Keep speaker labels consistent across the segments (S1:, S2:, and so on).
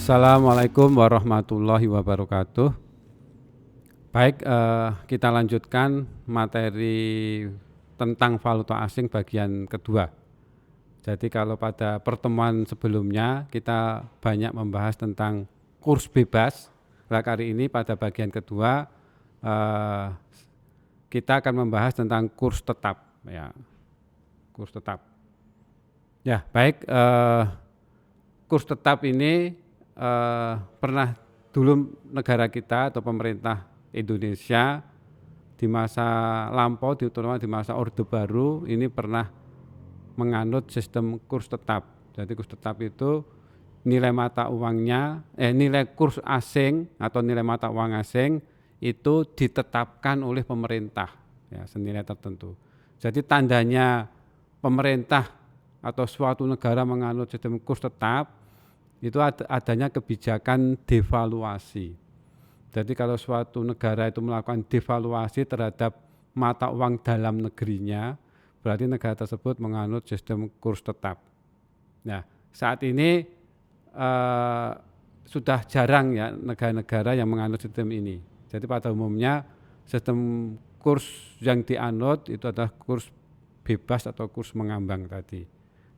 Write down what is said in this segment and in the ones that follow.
S1: Assalamualaikum warahmatullahi wabarakatuh. Baik, kita lanjutkan materi tentang valuta asing bagian kedua. Jadi kalau pada pertemuan sebelumnya kita banyak membahas tentang kurs bebas. Nah, kali ini pada bagian kedua kita akan membahas tentang kurs tetap. Ya, kurs tetap. Ya, baik. Kurs tetap ini pernah dulu negara kita atau pemerintah Indonesia di masa lampau, terutama di masa Orde Baru ini pernah menganut sistem kurs tetap. Jadi kurs tetap itu nilai mata uangnya, nilai kurs asing atau nilai mata uang asing itu ditetapkan oleh pemerintah ya, senilai tertentu. Jadi tandanya pemerintah atau suatu negara menganut sistem kurs tetap itu adanya kebijakan devaluasi. Jadi kalau suatu negara itu melakukan devaluasi terhadap mata uang dalam negerinya, berarti negara tersebut menganut sistem kurs tetap. Nah, saat ini sudah jarang ya negara-negara yang menganut sistem ini. Jadi pada umumnya sistem kurs yang dianut itu adalah kurs bebas atau kurs mengambang tadi.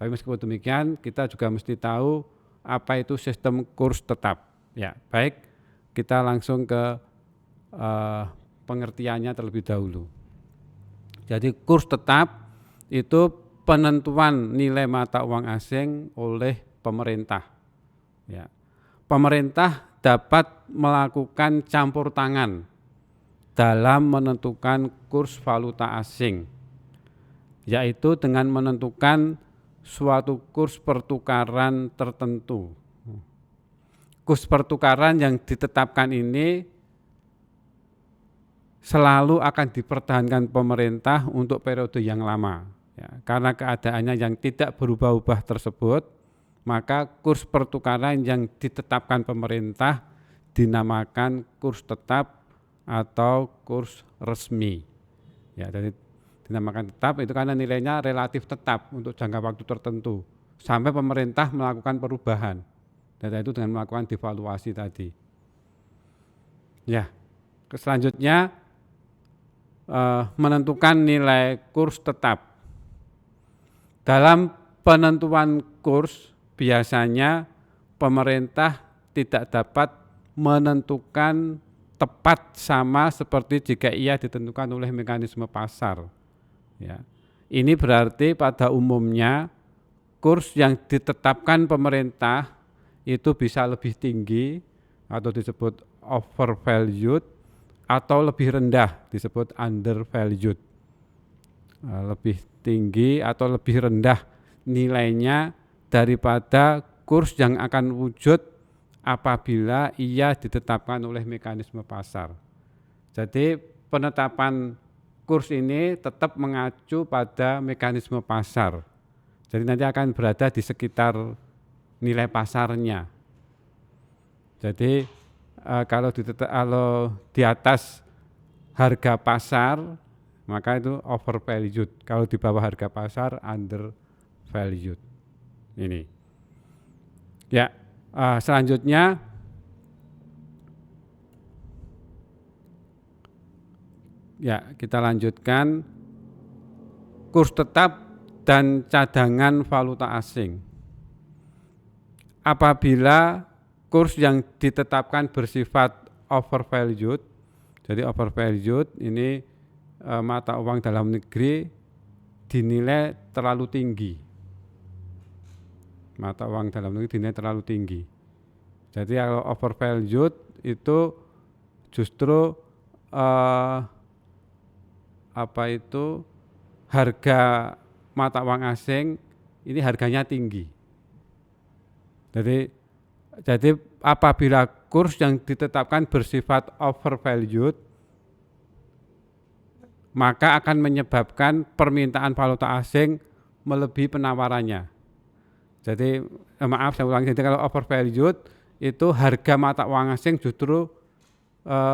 S1: Tapi meskipun demikian, kita juga mesti tahu apa itu sistem kurs tetap. Ya, baik, kita langsung ke pengertiannya terlebih dahulu. Jadi kurs tetap itu penentuan nilai mata uang asing oleh pemerintah. Ya, pemerintah dapat melakukan campur tangan dalam menentukan kurs valuta asing, yaitu dengan menentukan suatu kurs pertukaran tertentu. Kurs pertukaran yang ditetapkan ini selalu akan dipertahankan pemerintah untuk periode yang lama. Ya, karena keadaannya yang tidak berubah-ubah tersebut, maka kurs pertukaran yang ditetapkan pemerintah dinamakan kurs tetap atau kurs resmi. Ya, jadi dinamakan tetap itu karena nilainya relatif tetap untuk jangka waktu tertentu sampai pemerintah melakukan perubahan, dan itu dengan melakukan devaluasi tadi. Ya, selanjutnya menentukan nilai kurs tetap. Dalam penentuan kurs biasanya pemerintah tidak dapat menentukan tepat sama seperti jika ia ditentukan oleh mekanisme pasar. Ya. Ini berarti pada umumnya kurs yang ditetapkan pemerintah itu bisa lebih tinggi atau disebut overvalued atau lebih rendah disebut undervalued. Lebih tinggi atau lebih rendah nilainya daripada kurs yang akan wujud apabila ia ditetapkan oleh mekanisme pasar. Jadi penetapan kurs ini tetap mengacu pada mekanisme pasar. Jadi nanti akan berada di sekitar nilai pasarnya. Jadi kalau di atas harga pasar maka itu overvalued. Kalau di bawah harga pasar undervalued. Ini. Ya, selanjutnya ya, kita lanjutkan kurs tetap dan cadangan valuta asing. Apabila kurs yang ditetapkan bersifat overvalued, jadi overvalued ini mata uang dalam negeri dinilai terlalu tinggi. Mata uang dalam negeri dinilai terlalu tinggi. Jadi kalau overvalued itu justru harga mata uang asing ini harganya tinggi. Jadi apabila kurs yang ditetapkan bersifat overvalued, maka akan menyebabkan permintaan valuta asing melebihi penawarannya. Jadi saya ulangi, jadi kalau overvalued itu harga mata uang asing justru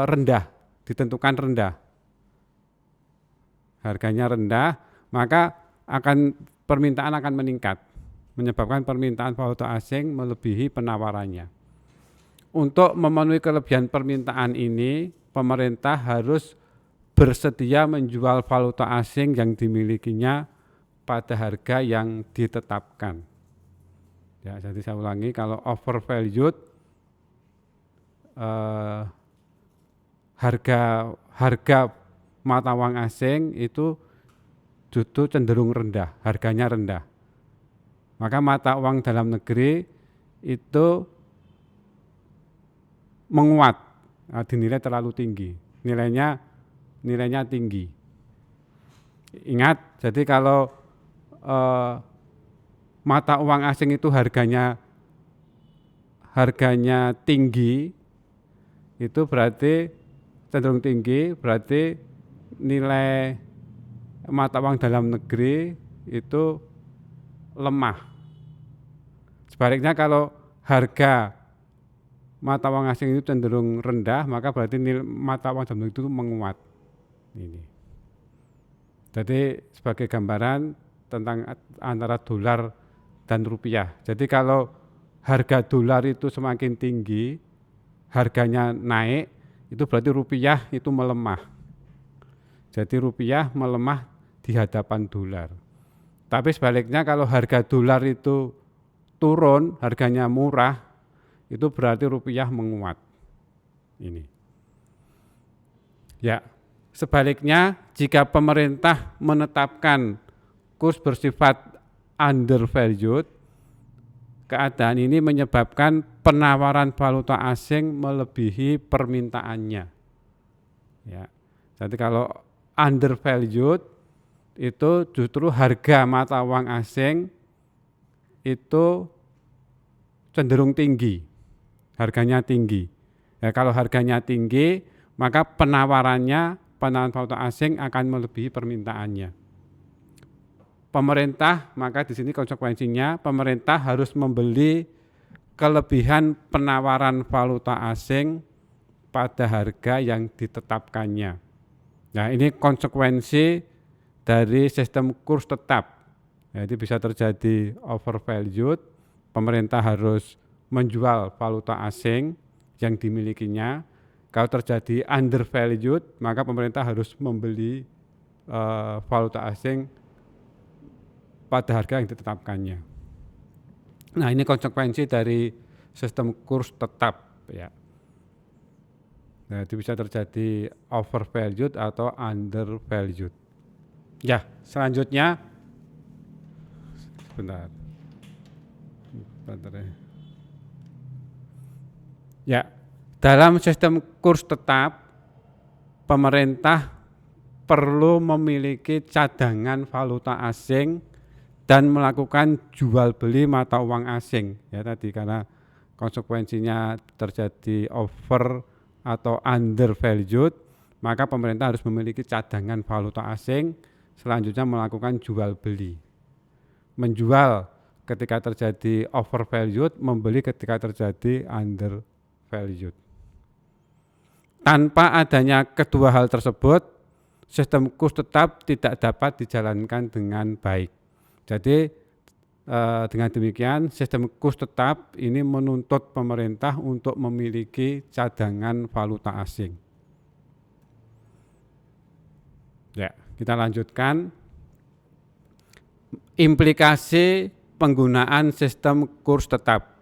S1: rendah, ditentukan rendah. Harganya rendah, maka permintaan akan meningkat, menyebabkan permintaan valuta asing melebihi penawarannya. untuk memenuhi kelebihan permintaan ini, pemerintah harus bersedia menjual valuta asing yang dimilikinya pada harga yang ditetapkan. Ya, jadi saya ulangi, kalau overvalued harga mata uang asing itu justru cenderung rendah, harganya rendah. Maka mata uang dalam negeri itu menguat, dinilai terlalu tinggi, nilainya tinggi. Ingat, jadi kalau mata uang asing itu harganya tinggi, itu berarti cenderung tinggi, berarti nilai mata uang dalam negeri itu lemah. Sebaliknya kalau harga mata uang asing itu cenderung rendah, maka berarti nilai mata uang dalam negeri itu menguat. Ini. Jadi sebagai gambaran tentang antara dolar dan rupiah. Jadi kalau harga dolar itu semakin tinggi, harganya naik, itu berarti rupiah itu melemah. Jadi rupiah melemah di hadapan dolar. Tapi sebaliknya kalau harga dolar itu turun, harganya murah, itu berarti rupiah menguat. Ini. Ya, sebaliknya jika pemerintah menetapkan kurs bersifat undervalued, keadaan ini menyebabkan penawaran valuta asing melebihi permintaannya. Ya. Jadi kalau undervalued itu justru harga mata uang asing itu cenderung tinggi, harganya tinggi. Ya, kalau harganya tinggi, maka penawaran valuta asing akan melebihi permintaannya. Pemerintah, maka di sini konsekuensinya pemerintah harus membeli kelebihan penawaran valuta asing pada harga yang ditetapkannya. Nah, ini konsekuensi dari sistem kurs tetap. Jadi bisa terjadi overvalued, pemerintah harus menjual valuta asing yang dimilikinya. Kalau terjadi undervalued, maka pemerintah harus membeli valuta asing pada harga yang ditetapkannya. Nah, ini konsekuensi dari sistem kurs tetap, ya. Nah, itu bisa terjadi overvalued atau undervalued. Ya, selanjutnya sebentar ya. Dalam sistem kurs tetap, pemerintah perlu memiliki cadangan valuta asing dan melakukan jual beli mata uang asing. Ya, tadi karena konsekuensinya terjadi over atau undervalued, maka pemerintah harus memiliki cadangan valuta asing, selanjutnya melakukan jual beli. Menjual ketika terjadi overvalued, membeli ketika terjadi undervalued. Tanpa adanya kedua hal tersebut, sistem kurs tetap tidak dapat dijalankan dengan baik. Jadi dengan demikian sistem kurs tetap ini menuntut pemerintah untuk memiliki cadangan valuta asing. Ya, kita lanjutkan. Implikasi penggunaan sistem kurs tetap.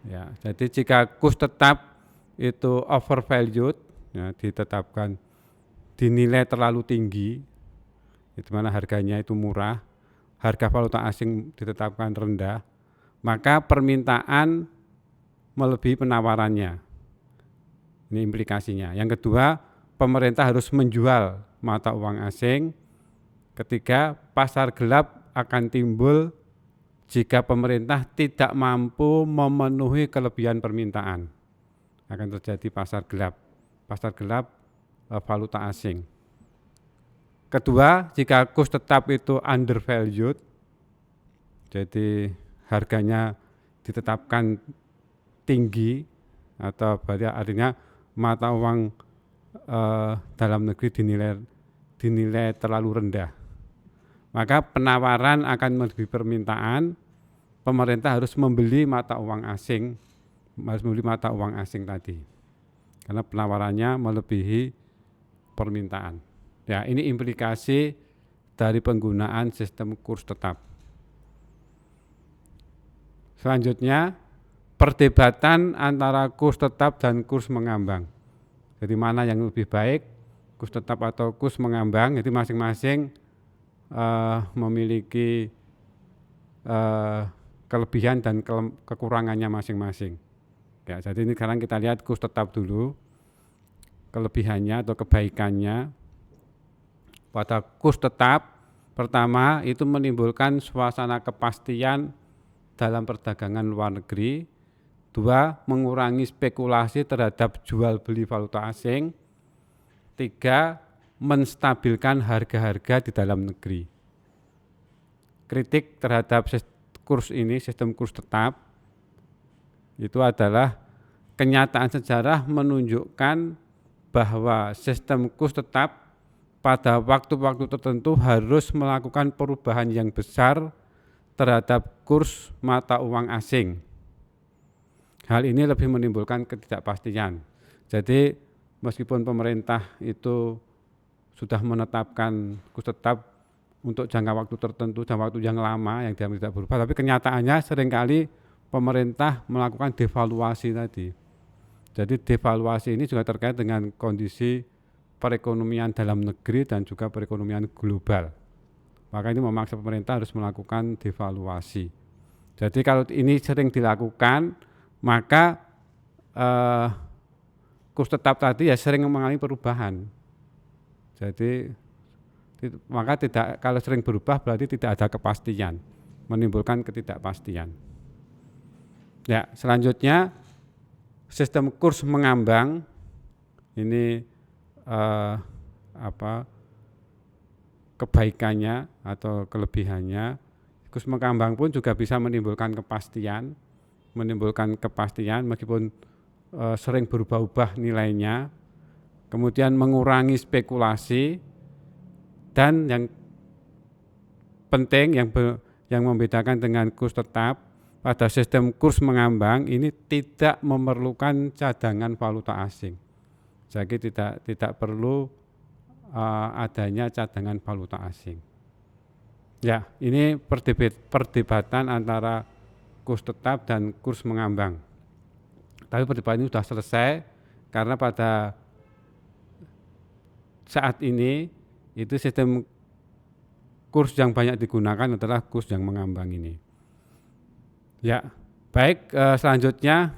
S1: Ya, jadi jika kurs tetap itu overvalued, ya, ditetapkan dinilai terlalu tinggi, di mana harganya itu murah, harga valuta asing ditetapkan rendah, maka permintaan melebihi penawarannya. Ini implikasinya. Yang kedua, pemerintah harus menjual mata uang asing. Ketiga, pasar gelap akan timbul jika pemerintah tidak mampu memenuhi kelebihan permintaan. Akan terjadi pasar gelap valuta asing. Kedua, jika kurs tetap itu undervalued, jadi harganya ditetapkan tinggi, atau artinya mata uang dalam negeri dinilai terlalu rendah, maka penawaran akan melebihi permintaan. Pemerintah harus membeli mata uang asing harus membeli mata uang asing tadi, karena penawarannya melebihi permintaan. Ya, ini implikasi dari penggunaan sistem kurs tetap. Selanjutnya, perdebatan antara kurs tetap dan kurs mengambang. Jadi mana yang lebih baik, kurs tetap atau kurs mengambang? Jadi masing-masing memiliki kelebihan dan kekurangannya masing-masing. Ya, jadi ini sekarang kita lihat kurs tetap dulu, kelebihannya atau kebaikannya. Pada kurs tetap, pertama itu menimbulkan suasana kepastian dalam perdagangan luar negeri. Dua, mengurangi spekulasi terhadap jual beli valuta asing. Tiga, menstabilkan harga-harga di dalam negeri. Kritik terhadap kurs ini, sistem kurs tetap, itu adalah kenyataan sejarah menunjukkan bahwa sistem kurs tetap pada waktu-waktu tertentu harus melakukan perubahan yang besar terhadap kurs mata uang asing. Hal ini lebih menimbulkan ketidakpastian. Jadi meskipun pemerintah itu sudah menetapkan kurs tetap untuk jangka waktu tertentu dan waktu yang lama yang tidak berubah, tapi kenyataannya seringkali pemerintah melakukan devaluasi tadi. Jadi devaluasi ini juga terkait dengan kondisi perekonomian dalam negeri dan juga perekonomian global. Maka ini memaksa pemerintah harus melakukan devaluasi. Jadi kalau ini sering dilakukan, maka kurs tetap tadi ya sering mengalami perubahan. Jadi maka kalau sering berubah berarti tidak ada kepastian, menimbulkan ketidakpastian. Ya, selanjutnya sistem kurs mengambang ini kebaikannya atau kelebihannya. Kurs mengambang pun juga bisa menimbulkan kepastian meskipun sering berubah-ubah nilainya, kemudian mengurangi spekulasi, dan yang penting yang membedakan dengan kurs tetap, pada sistem kurs mengambang ini tidak memerlukan cadangan valuta asing. Jadi tidak perlu adanya cadangan valuta asing. Ya, ini perdebatan antara kurs tetap dan kurs mengambang. Tapi perdebatan ini sudah selesai karena pada saat ini itu sistem kurs yang banyak digunakan adalah kurs yang mengambang ini. Ya, baik, selanjutnya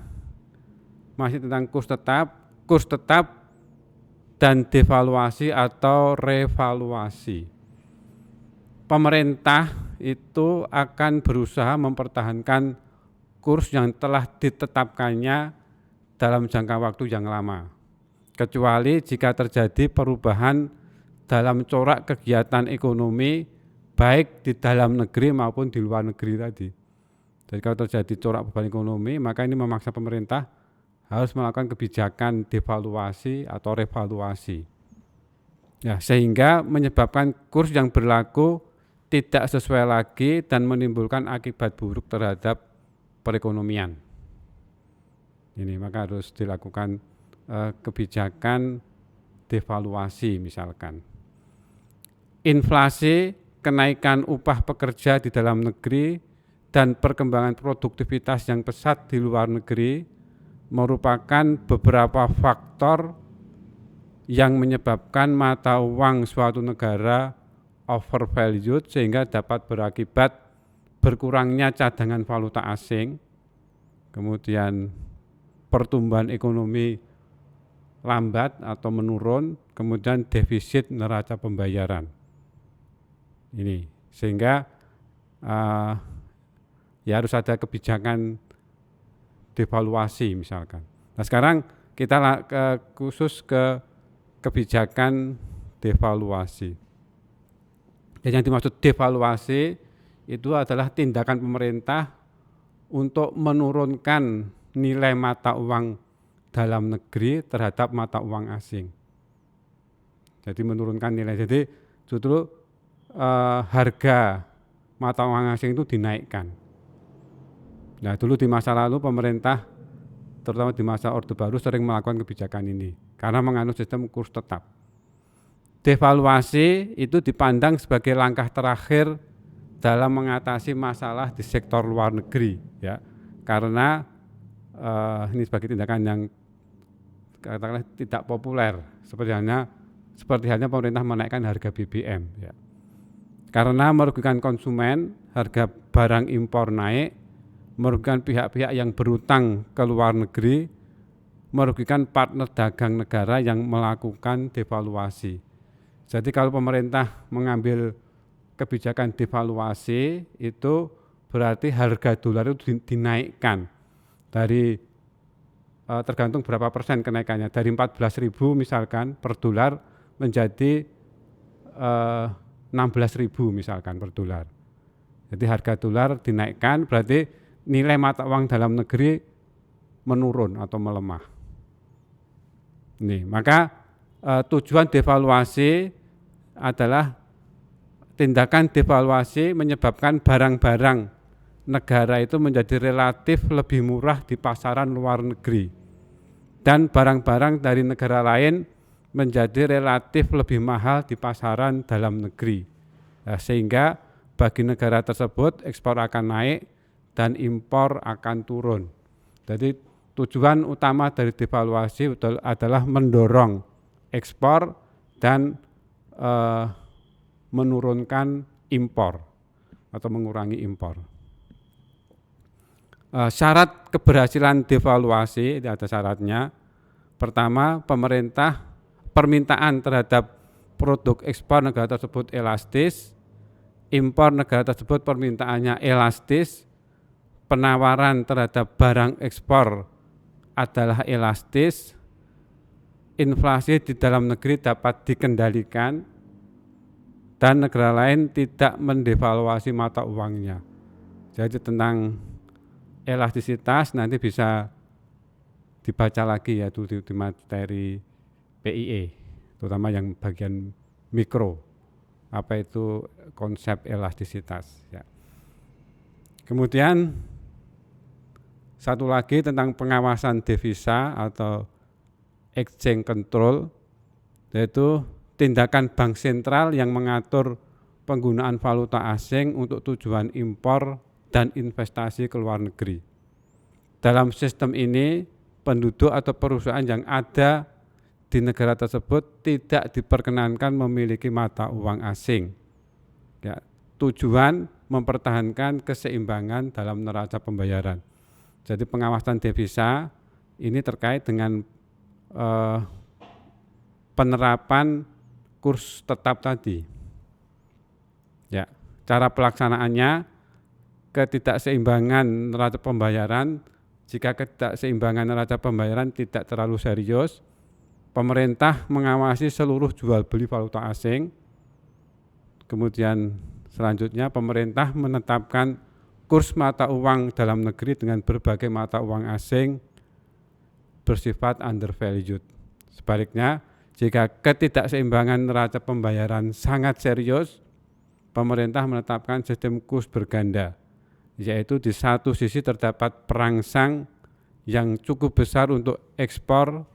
S1: masih tentang kurs tetap dan devaluasi atau revaluasi. Pemerintah itu akan berusaha mempertahankan kurs yang telah ditetapkannya dalam jangka waktu yang lama, kecuali jika terjadi perubahan dalam corak kegiatan ekonomi baik di dalam negeri maupun di luar negeri tadi. Jadi kalau terjadi corak perubahan ekonomi, maka ini memaksa pemerintah harus melakukan kebijakan devaluasi atau revaluasi. Ya, sehingga menyebabkan kurs yang berlaku tidak sesuai lagi dan menimbulkan akibat buruk terhadap perekonomian. Ini maka harus dilakukan kebijakan devaluasi misalkan. Inflasi, kenaikan upah pekerja di dalam negeri, dan perkembangan produktivitas yang pesat di luar negeri merupakan beberapa faktor yang menyebabkan mata uang suatu negara overvalued sehingga dapat berakibat berkurangnya cadangan valuta asing, kemudian pertumbuhan ekonomi lambat atau menurun, kemudian defisit neraca pembayaran. Ini sehingga ya harus ada kebijakan devaluasi misalkan. Nah sekarang kita khusus ke kebijakan devaluasi. Dan yang dimaksud devaluasi itu adalah tindakan pemerintah untuk menurunkan nilai mata uang dalam negeri terhadap mata uang asing. Jadi menurunkan nilai. Jadi justru harga mata uang asing itu dinaikkan. Nah dulu di masa lalu pemerintah terutama di masa Orde Baru sering melakukan kebijakan ini karena menganut sistem kurs tetap. Devaluasi itu dipandang sebagai langkah terakhir dalam mengatasi masalah di sektor luar negeri, ya, karena ini sebagai tindakan yang katakanlah tidak populer, seperti halnya pemerintah menaikkan harga BBM, ya. Karena merugikan konsumen, harga barang impor naik, merugikan pihak-pihak yang berutang ke luar negeri, merugikan partner dagang negara yang melakukan devaluasi. Jadi kalau pemerintah mengambil kebijakan devaluasi itu berarti harga dolar itu dinaikkan dari tergantung berapa persen kenaikannya, dari 14.000 misalkan per dolar menjadi 16.000 misalkan per dolar. Jadi harga dolar dinaikkan berarti nilai mata uang dalam negeri menurun atau melemah. Nih, maka tujuan devaluasi adalah tindakan devaluasi menyebabkan barang-barang negara itu menjadi relatif lebih murah di pasaran luar negeri dan barang-barang dari negara lain menjadi relatif lebih mahal di pasaran dalam negeri. Nah, sehingga bagi negara tersebut ekspor akan naik dan impor akan turun. Jadi tujuan utama dari devaluasi adalah mendorong ekspor dan menurunkan impor atau mengurangi impor. Syarat keberhasilan devaluasi ada syaratnya. Pertama, permintaan terhadap produk ekspor negara tersebut elastis, impor negara tersebut permintaannya elastis, penawaran terhadap barang ekspor adalah elastis, inflasi di dalam negeri dapat dikendalikan, dan negara lain tidak mendevaluasi mata uangnya. Jadi tentang elastisitas nanti bisa dibaca lagi ya di materi PIE, terutama yang bagian mikro, apa itu konsep elastisitas. Ya. Kemudian satu lagi tentang pengawasan devisa atau exchange control, yaitu tindakan bank sentral yang mengatur penggunaan valuta asing untuk tujuan impor dan investasi ke luar negeri. Dalam sistem ini, penduduk atau perusahaan yang ada di negara tersebut tidak diperkenankan memiliki mata uang asing. Ya, tujuan mempertahankan keseimbangan dalam neraca pembayaran. Jadi pengawasan devisa ini terkait dengan penerapan kurs tetap tadi. Ya, cara pelaksanaannya ketidakseimbangan neraca pembayaran. Jika ketidakseimbangan neraca pembayaran tidak terlalu serius, pemerintah mengawasi seluruh jual beli valuta asing. Kemudian selanjutnya pemerintah menetapkan kurs mata uang dalam negeri dengan berbagai mata uang asing bersifat undervalued. Sebaliknya, jika ketidakseimbangan neraca pembayaran sangat serius, pemerintah menetapkan sistem kurs berganda, yaitu di satu sisi terdapat perangsang yang cukup besar untuk ekspor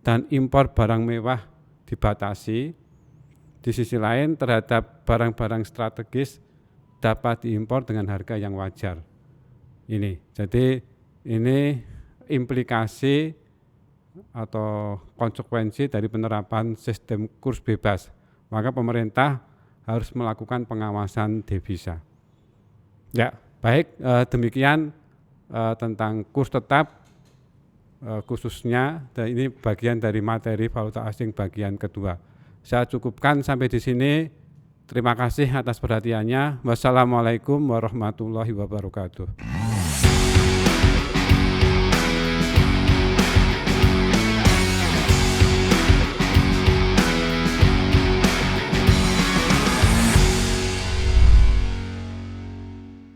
S1: dan impor barang mewah dibatasi. Di sisi lain terhadap barang-barang strategis dapat diimpor dengan harga yang wajar. Jadi ini implikasi atau konsekuensi dari penerapan sistem kurs bebas. Maka pemerintah harus melakukan pengawasan devisa. Ya, baik, demikian tentang kurs tetap khususnya, dan ini bagian dari materi valuta asing bagian kedua. Saya cukupkan sampai di sini. Terima kasih atas perhatiannya. Wassalamualaikum warahmatullahi wabarakatuh.